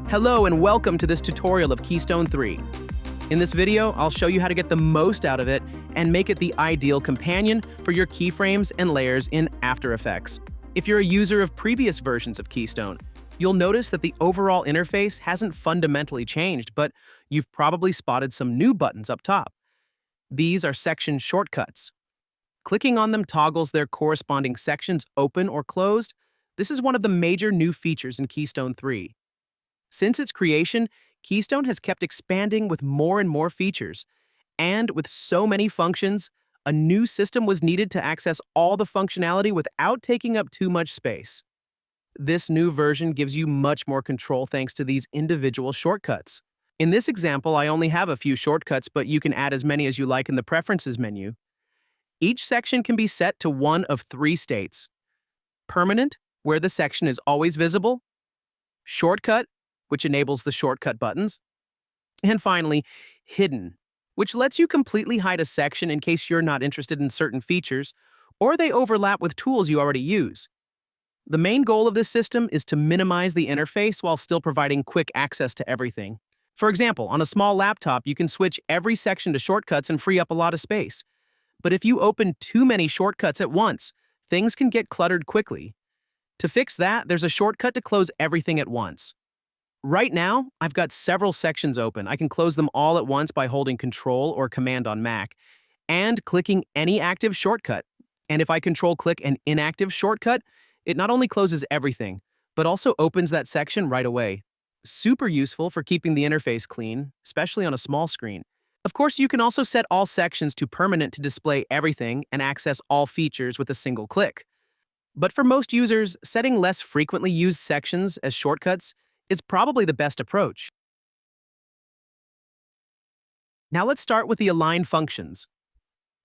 Hello and welcome to this tutorial of Keystone 3. In this video, I'll show you how to get the most out of it and make it the ideal companion for your keyframes and layers in After Effects. If you're a user of previous versions of Keystone, you'll notice that the overall interface hasn't fundamentally changed, but you've probably spotted some new buttons up top. These are section shortcuts. Clicking on them toggles their corresponding sections open or closed. This is one of the major new features in Keystone 3. Since its creation, Keystone has kept expanding with more and more features. And with so many functions, a new system was needed to access all the functionality without taking up too much space. This new version gives you much more control thanks to these individual shortcuts. In this example, I only have a few shortcuts, but you can add as many as you like in the Preferences menu. Each section can be set to one of three states: permanent, where the section is always visible; shortcut, which enables the shortcut buttons; and finally, hidden, which lets you completely hide a section in case you're not interested in certain features or they overlap with tools you already use. The main goal of this system is to minimize the interface while still providing quick access to everything. For example, on a small laptop, you can switch every section to shortcuts and free up a lot of space. But if you open too many shortcuts at once, things can get cluttered quickly. To fix that, there's a shortcut to close everything at once. Right now, I've got several sections open. I can close them all at once by holding Control or Command on Mac and clicking any active shortcut. And if I Control-click an inactive shortcut, it not only closes everything, but also opens that section right away. Super useful for keeping the interface clean, especially on a small screen. Of course, you can also set all sections to permanent to display everything and access all features with a single click. But for most users, setting less frequently used sections as shortcuts is probably the best approach. Now let's start with the align functions.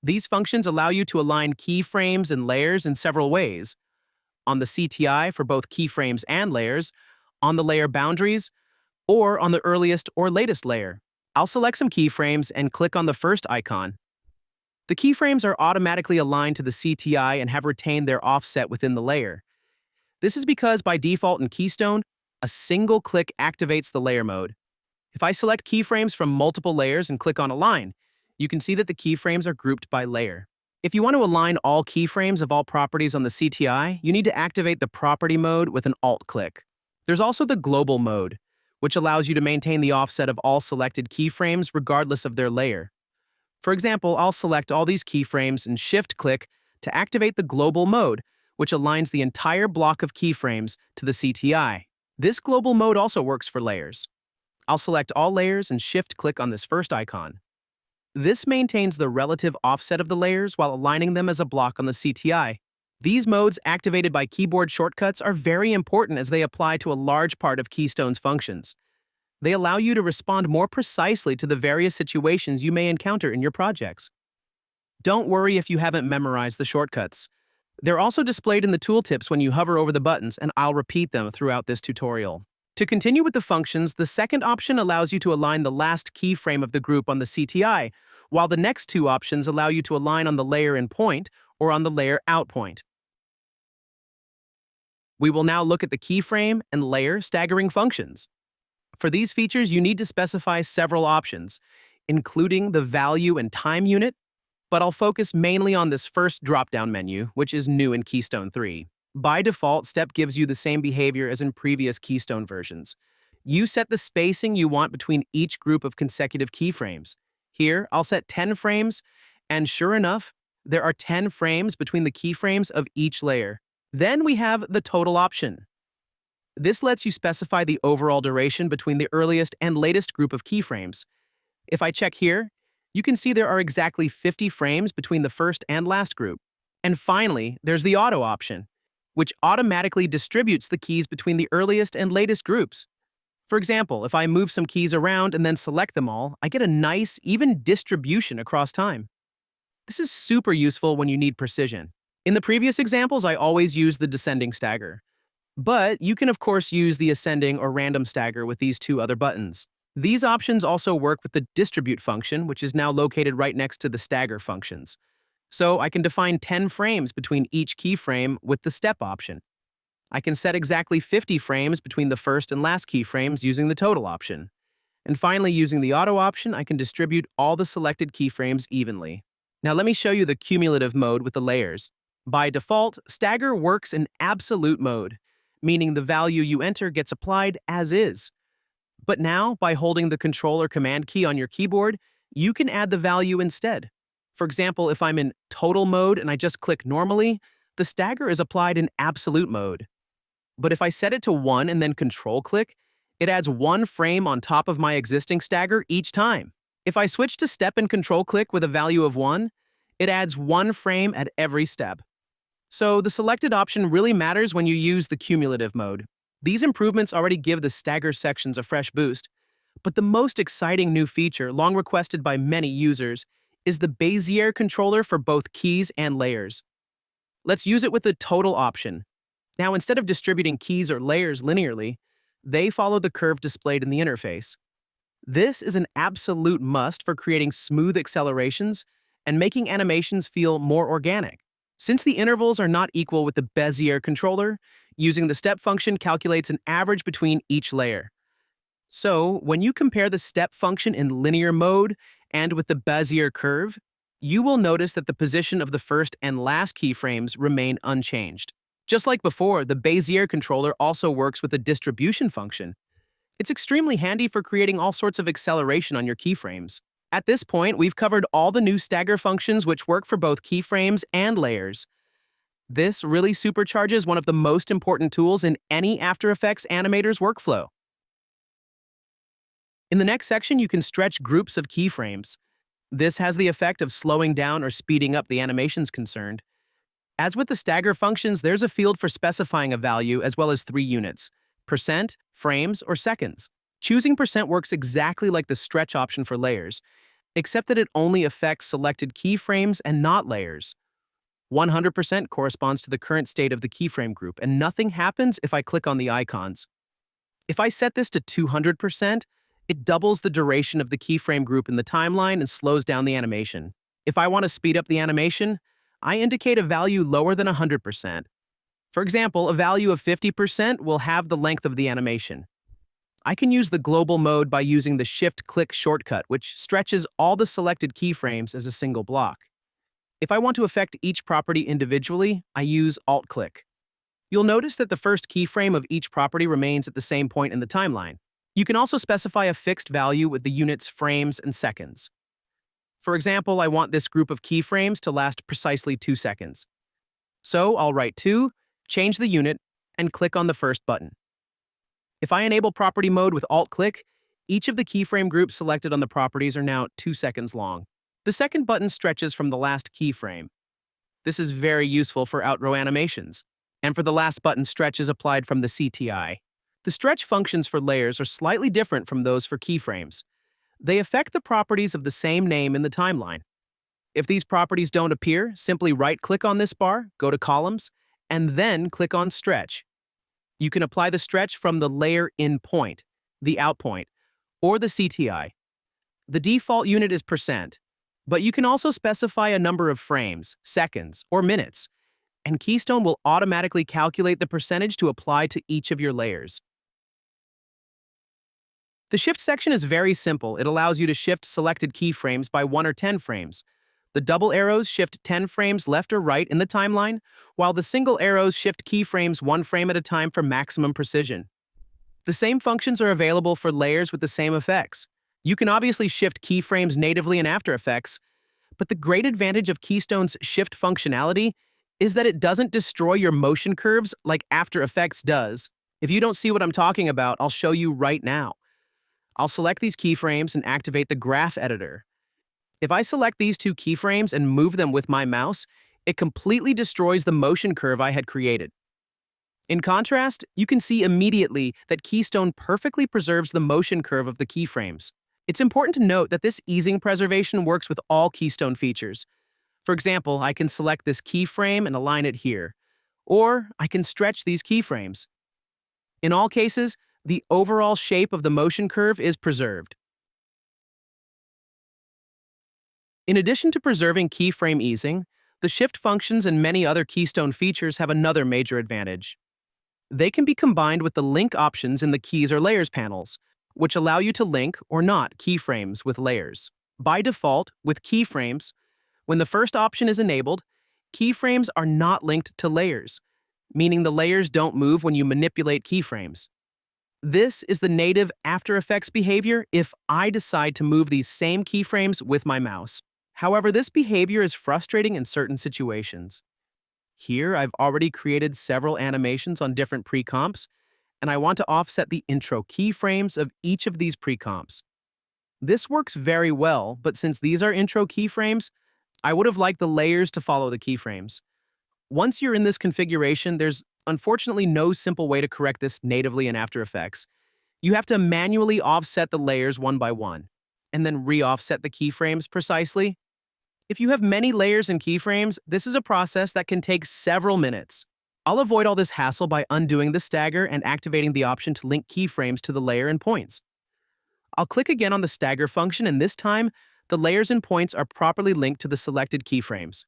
These functions allow you to align keyframes and layers in several ways: on the CTI for both keyframes and layers, on the layer boundaries, or on the earliest or latest layer. I'll select some keyframes and click on the first icon. The keyframes are automatically aligned to the CTI and have retained their offset within the layer. This is because by default in Keystone, a single click activates the layer mode. If I select keyframes from multiple layers and click on Align, you can see that the keyframes are grouped by layer. If you want to align all keyframes of all properties on the CTI, you need to activate the Property mode with an Alt click. There's also the Global mode, which allows you to maintain the offset of all selected keyframes regardless of their layer. For example, I'll select all these keyframes and Shift-click to activate the Global mode, which aligns the entire block of keyframes to the CTI. This global mode also works for layers. I'll select all layers and Shift-click on this first icon. This maintains the relative offset of the layers while aligning them as a block on the CTI. These modes activated by keyboard shortcuts are very important as they apply to a large part of Keystone's functions. They allow you to respond more precisely to the various situations you may encounter in your projects. Don't worry if you haven't memorized the shortcuts. They're also displayed in the tooltips when you hover over the buttons, and I'll repeat them throughout this tutorial. To continue with the functions, the second option allows you to align the last keyframe of the group on the CTI, while the next two options allow you to align on the layer in point or on the layer out point. We will now look at the keyframe and layer staggering functions. For these features, you need to specify several options, including the value and time unit, but I'll focus mainly on this first drop-down menu, which is new in Keystone 3. By default, Step gives you the same behavior as in previous Keystone versions. You set the spacing you want between each group of consecutive keyframes. Here, I'll set 10 frames, and sure enough, there are 10 frames between the keyframes of each layer. Then we have the total option. This lets you specify the overall duration between the earliest and latest group of keyframes. If I check here, you can see there are exactly 50 frames between the first and last group. And finally, there's the auto option, which automatically distributes the keys between the earliest and latest groups. For example, if I move some keys around and then select them all, I get a nice, even distribution across time. This is super useful when you need precision. In the previous examples, I always used the descending stagger. But you can of course use the ascending or random stagger with these two other buttons. These options also work with the distribute function, which is now located right next to the stagger functions. So I can define 10 frames between each keyframe with the step option. I can set exactly 50 frames between the first and last keyframes using the total option. And finally, using the auto option, I can distribute all the selected keyframes evenly. Now let me show you the cumulative mode with the layers. By default, Stagger works in absolute mode, meaning the value you enter gets applied as is. But now, by holding the Control or Command key on your keyboard, you can add the value instead. For example, if I'm in total mode and I just click normally, the Stagger is applied in absolute mode. But if I set it to 1 and then Control-click, it adds 1 frame on top of my existing Stagger each time. If I switch to step and Control-click with a value of 1, it adds 1 frame at every step. So the selected option really matters when you use the cumulative mode. These improvements already give the Stagger sections a fresh boost, but the most exciting new feature, long requested by many users, is the Bezier controller for both keys and layers. Let's use it with the total option. Now, instead of distributing keys or layers linearly, they follow the curve displayed in the interface. This is an absolute must for creating smooth accelerations and making animations feel more organic. Since the intervals are not equal with the Bezier controller, using the step function calculates an average between each layer. So, when you compare the step function in linear mode and with the Bezier curve, you will notice that the position of the first and last keyframes remain unchanged. Just like before, the Bezier controller also works with the distribution function. It's extremely handy for creating all sorts of acceleration on your keyframes. At this point, we've covered all the new Stagger functions which work for both keyframes and layers. This really supercharges one of the most important tools in any After Effects animator's workflow. In the next section, you can stretch groups of keyframes. This has the effect of slowing down or speeding up the animations concerned. As with the Stagger functions, there's a field for specifying a value as well as 3 units: percent, frames, or seconds. Choosing percent works exactly like the stretch option for layers, except that it only affects selected keyframes and not layers. 100% corresponds to the current state of the keyframe group, and nothing happens if I click on the icons. If I set this to 200%, it doubles the duration of the keyframe group in the timeline and slows down the animation. If I want to speed up the animation, I indicate a value lower than 100%. For example, a value of 50% will halve the length of the animation. I can use the global mode by using the Shift-click shortcut, which stretches all the selected keyframes as a single block. If I want to affect each property individually, I use Alt-click. You'll notice that the first keyframe of each property remains at the same point in the timeline. You can also specify a fixed value with the units frames and seconds. For example, I want this group of keyframes to last precisely 2 seconds. So I'll write 2, change the unit, and click on the first button. If I enable property mode with Alt-click, each of the keyframe groups selected on the properties are now 2 seconds long. The second button stretches from the last keyframe. This is very useful for outrow animations. And for the last button, stretch is applied from the CTI. The stretch functions for layers are slightly different from those for keyframes. They affect the properties of the same name in the timeline. If these properties don't appear, simply right-click on this bar, go to Columns, and then click on Stretch. You can apply the stretch from the layer in point, the out point, or the CTI. The default unit is percent, but you can also specify a number of frames, seconds, or minutes, and Keystone will automatically calculate the percentage to apply to each of your layers. The shift section is very simple. It allows you to shift selected keyframes by 1 or 10 frames. The double arrows shift 10 frames left or right in the timeline, while the single arrows shift keyframes 1 frame at a time for maximum precision. The same functions are available for layers with the same effects. You can obviously shift keyframes natively in After Effects, but the great advantage of Keystone's shift functionality is that it doesn't destroy your motion curves like After Effects does. If you don't see what I'm talking about, I'll show you right now. I'll select these keyframes and activate the graph editor. If I select these 2 keyframes and move them with my mouse, it completely destroys the motion curve I had created. In contrast, you can see immediately that Keystone perfectly preserves the motion curve of the keyframes. It's important to note that this easing preservation works with all Keystone features. For example, I can select this keyframe and align it here, or I can stretch these keyframes. In all cases, the overall shape of the motion curve is preserved. In addition to preserving keyframe easing, the shift functions and many other Keystone features have another major advantage. They can be combined with the link options in the Keys or Layers panels, which allow you to link or not keyframes with layers. By default, with keyframes, when the first option is enabled, keyframes are not linked to layers, meaning the layers don't move when you manipulate keyframes. This is the native After Effects behavior if I decide to move these same keyframes with my mouse. However, this behavior is frustrating in certain situations. Here, I've already created several animations on different pre-comps, and I want to offset the intro keyframes of each of these pre-comps. This works very well, but since these are intro keyframes, I would have liked the layers to follow the keyframes. Once you're in this configuration, there's unfortunately no simple way to correct this natively in After Effects. You have to manually offset the layers one by one, and then re-offset the keyframes precisely. If you have many layers and keyframes, this is a process that can take several minutes. I'll avoid all this hassle by undoing the stagger and activating the option to link keyframes to the layer and points. I'll click again on the stagger function, and this time, the layers and points are properly linked to the selected keyframes.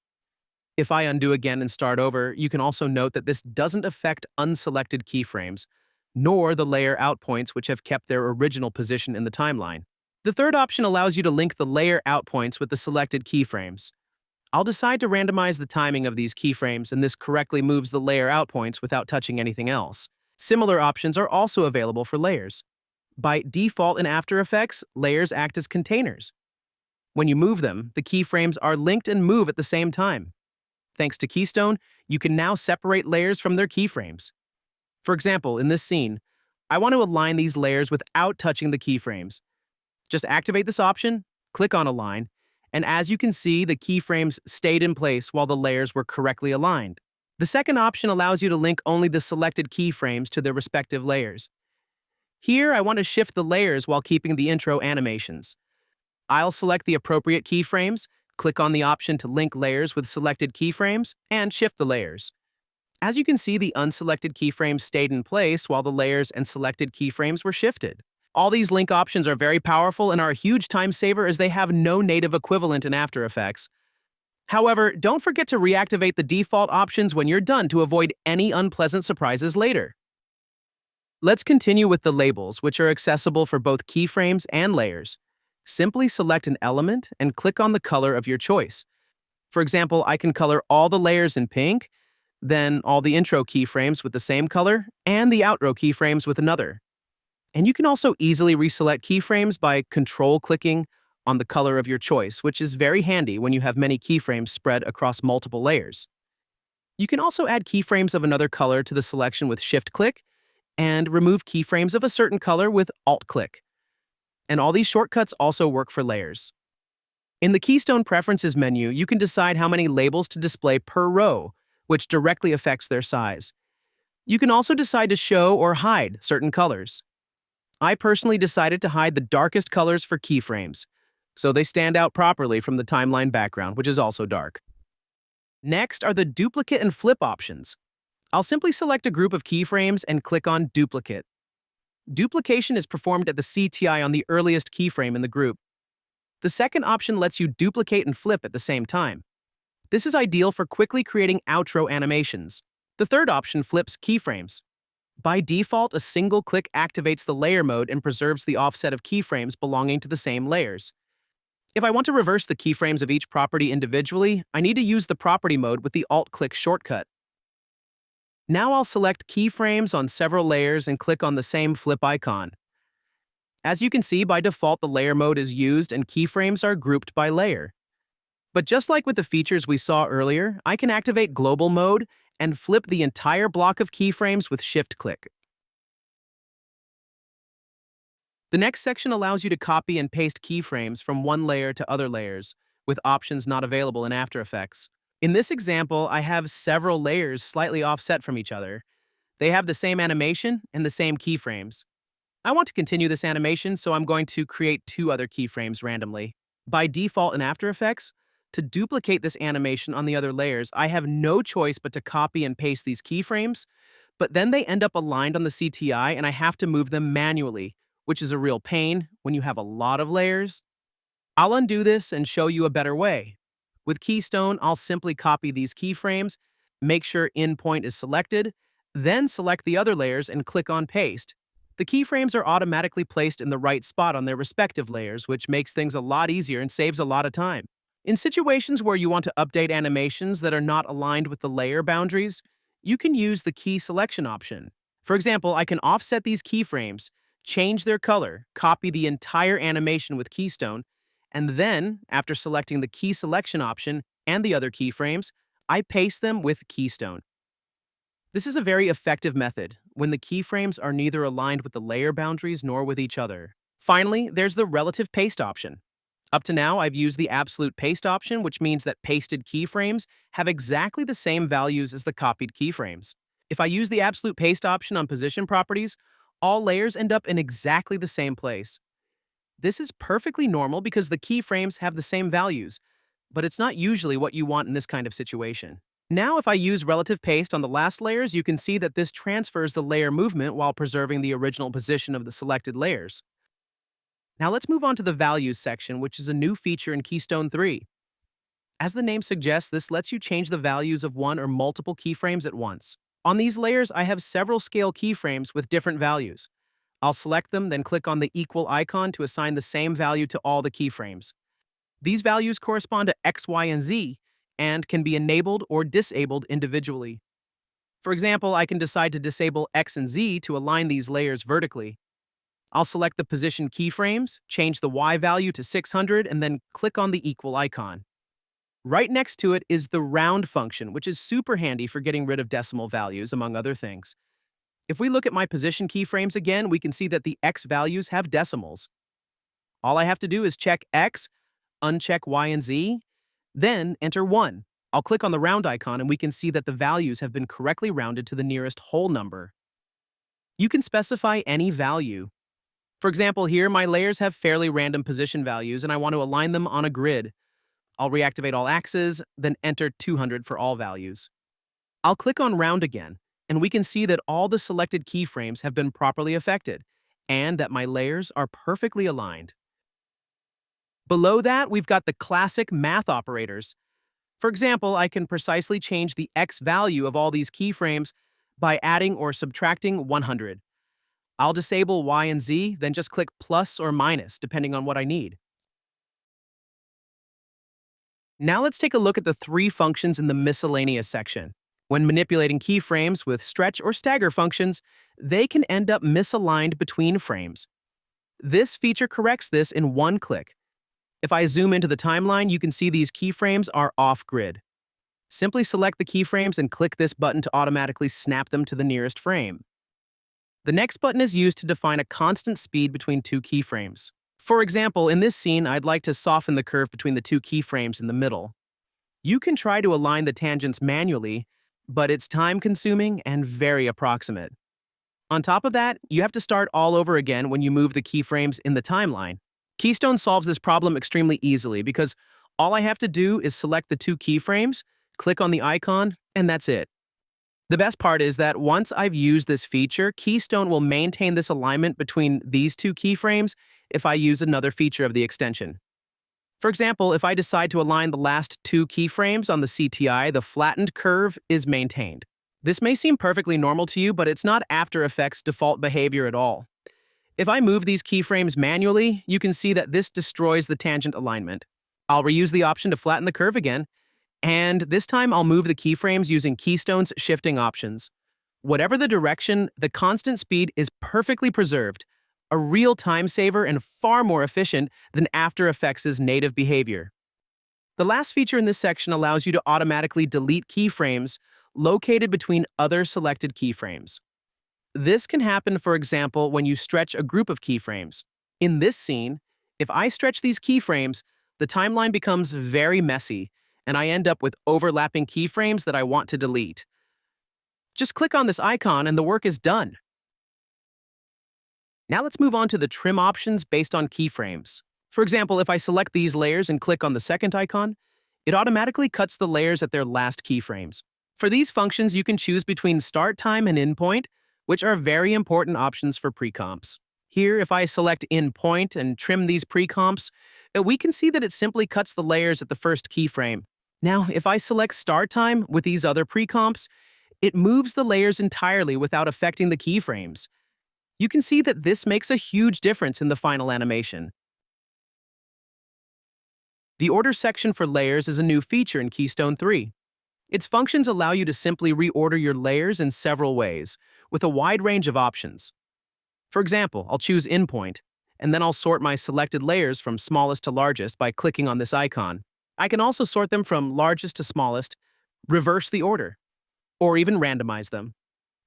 If I undo again and start over, you can also note that this doesn't affect unselected keyframes, nor the layer out points which have kept their original position in the timeline. The third option allows you to link the layer out points with the selected keyframes. I'll decide to randomize the timing of these keyframes, and this correctly moves the layer out points without touching anything else. Similar options are also available for layers. By default in After Effects, layers act as containers. When you move them, the keyframes are linked and move at the same time. Thanks to Keystone, you can now separate layers from their keyframes. For example, in this scene, I want to align these layers without touching the keyframes. Just activate this option, click on Align, and as you can see, the keyframes stayed in place while the layers were correctly aligned. The second option allows you to link only the selected keyframes to their respective layers. Here, I want to shift the layers while keeping the intro animations. I'll select the appropriate keyframes, click on the option to link layers with selected keyframes, and shift the layers. As you can see, the unselected keyframes stayed in place while the layers and selected keyframes were shifted. All these link options are very powerful and are a huge time saver as they have no native equivalent in After Effects. However, don't forget to reactivate the default options when you're done to avoid any unpleasant surprises later. Let's continue with the labels, which are accessible for both keyframes and layers. Simply select an element and click on the color of your choice. For example, I can color all the layers in pink, then all the intro keyframes with the same color, and the outro keyframes with another. And you can also easily reselect keyframes by control-clicking on the color of your choice, which is very handy when you have many keyframes spread across multiple layers. You can also add keyframes of another color to the selection with Shift-click, and remove keyframes of a certain color with Alt-click. And all these shortcuts also work for layers. In the Keystone Preferences menu, you can decide how many labels to display per row, which directly affects their size. You can also decide to show or hide certain colors. I personally decided to hide the darkest colors for keyframes, so they stand out properly from the timeline background, which is also dark. Next are the duplicate and flip options. I'll simply select a group of keyframes and click on Duplicate. Duplication is performed at the CTI on the earliest keyframe in the group. The second option lets you duplicate and flip at the same time. This is ideal for quickly creating outro animations. The third option flips keyframes. By default, a single click activates the layer mode and preserves the offset of keyframes belonging to the same layers. If I want to reverse the keyframes of each property individually, I need to use the property mode with the Alt-click shortcut. Now I'll select keyframes on several layers and click on the same flip icon. As you can see, by default, the layer mode is used and keyframes are grouped by layer. But just like with the features we saw earlier, I can activate global mode and flip the entire block of keyframes with Shift-click. The next section allows you to copy and paste keyframes from one layer to other layers, with options not available in After Effects. In this example, I have several layers slightly offset from each other. They have the same animation and the same keyframes. I want to continue this animation, so I'm going to create two other keyframes randomly. By default in After Effects, to duplicate this animation on the other layers, I have no choice but to copy and paste these keyframes, but then they end up aligned on the CTI and I have to move them manually, which is a real pain when you have a lot of layers. I'll undo this and show you a better way. With Keystone, I'll simply copy these keyframes, make sure in point is selected, Then select the other layers and click on Paste. The keyframes are automatically placed in the right spot on their respective layers, which makes things a lot easier and saves a lot of time. In situations where you want to update animations that are not aligned with the layer boundaries, you can use the key selection option. For example, I can offset these keyframes, change their color, copy the entire animation with Keystone, and then, after selecting the key selection option and the other keyframes, I paste them with Keystone. This is a very effective method when the keyframes are neither aligned with the layer boundaries nor with each other. Finally, there's the relative paste option. Up to now, I've used the absolute paste option, which means that pasted keyframes have exactly the same values as the copied keyframes. If I use the absolute paste option on position properties, all layers end up in exactly the same place. This is perfectly normal because the keyframes have the same values, but it's not usually what you want in this kind of situation. Now, if I use relative paste on the last layers, you can see that this transfers the layer movement while preserving the original position of the selected layers. Now let's move on to the Values section, which is a new feature in Keystone 3. As the name suggests, this lets you change the values of one or multiple keyframes at once. On these layers, I have several scale keyframes with different values. I'll select them, then click on the equal icon to assign the same value to all the keyframes. These values correspond to X, Y, and Z, and can be enabled or disabled individually. For example, I can decide to disable X and Z to align these layers vertically. I'll select the position keyframes, change the Y value to 600, and then click on the equal icon. Right next to it is the round function, which is super handy for getting rid of decimal values, among other things. If we look at my position keyframes again, we can see that the X values have decimals. All I have to do is check X, uncheck Y and Z, then enter 1. I'll click on the round icon and we can see that the values have been correctly rounded to the nearest whole number. You can specify any value. For example, here my layers have fairly random position values and I want to align them on a grid. I'll reactivate all axes, then enter 200 for all values. I'll click on round again, and we can see that all the selected keyframes have been properly affected, and that my layers are perfectly aligned. Below that, we've got the classic math operators. For example, I can precisely change the X value of all these keyframes by adding or subtracting 100. I'll disable Y and Z, then just click plus or minus, depending on what I need. Now let's take a look at the 3 functions in the miscellaneous section. When manipulating keyframes with stretch or stagger functions, they can end up misaligned between frames. This feature corrects this in one click. If I zoom into the timeline, you can see these keyframes are off-grid. Simply select the keyframes and click this button to automatically snap them to the nearest frame. The next button is used to define a constant speed between 2 keyframes. For example, in this scene, I'd like to soften the curve between the 2 keyframes in the middle. You can try to align the tangents manually, but it's time-consuming and very approximate. On top of that, you have to start all over again when you move the keyframes in the timeline. Keystone solves this problem extremely easily because all I have to do is select the 2 keyframes, click on the icon, and that's it. The best part is that once I've used this feature, Keystone will maintain this alignment between these 2 keyframes if I use another feature of the extension. For example, if I decide to align the last 2 keyframes on the CTI, the flattened curve is maintained. This may seem perfectly normal to you, but it's not After Effects' default behavior at all. If I move these keyframes manually, you can see that this destroys the tangent alignment. I'll reuse the option to flatten the curve again, and this time I'll move the keyframes using Keystone's shifting options. Whatever the direction, the constant speed is perfectly preserved, a real time saver and far more efficient than After Effects' native behavior. The last feature in this section allows you to automatically delete keyframes located between other selected keyframes. This can happen, for example, when you stretch a group of keyframes. In this scene, if I stretch these keyframes, the timeline becomes very messy, and I end up with overlapping keyframes that I want to delete. Just click on this icon and the work is done. Now let's move on to the trim options based on keyframes. For example, if I select these layers and click on the second icon, it automatically cuts the layers at their last keyframes. For these functions, you can choose between start time and end point, which are very important options for pre-comps. Here, if I select end point and trim these pre-comps, we can see that it simply cuts the layers at the first keyframe. Now, if I select start time with these other pre-comps, It moves the layers entirely without affecting the keyframes. You can see that this makes a huge difference in the final animation. The order section for layers is a new feature in Keystone 3. Its functions allow you to simply reorder your layers in several ways, with a wide range of options. For example, I'll choose Endpoint, and then I'll sort my selected layers from smallest to largest by clicking on this icon. I can also sort them from largest to smallest, reverse the order, or even randomize them.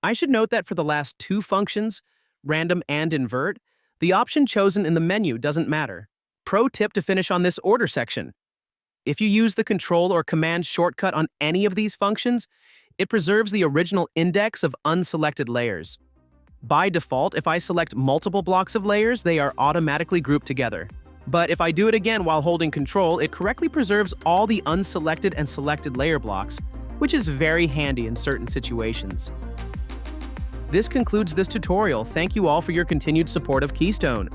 I should note that for the last two functions, random and invert, the option chosen in the menu doesn't matter. Pro tip to finish on this order section. If you use the Control or Command shortcut on any of these functions, it preserves the original index of unselected layers. By default, if I select multiple blocks of layers, they are automatically grouped together. But if I do it again while holding Control, it correctly preserves all the unselected and selected layer blocks, which is very handy in certain situations. This concludes this tutorial. Thank you all for your continued support of Keystone.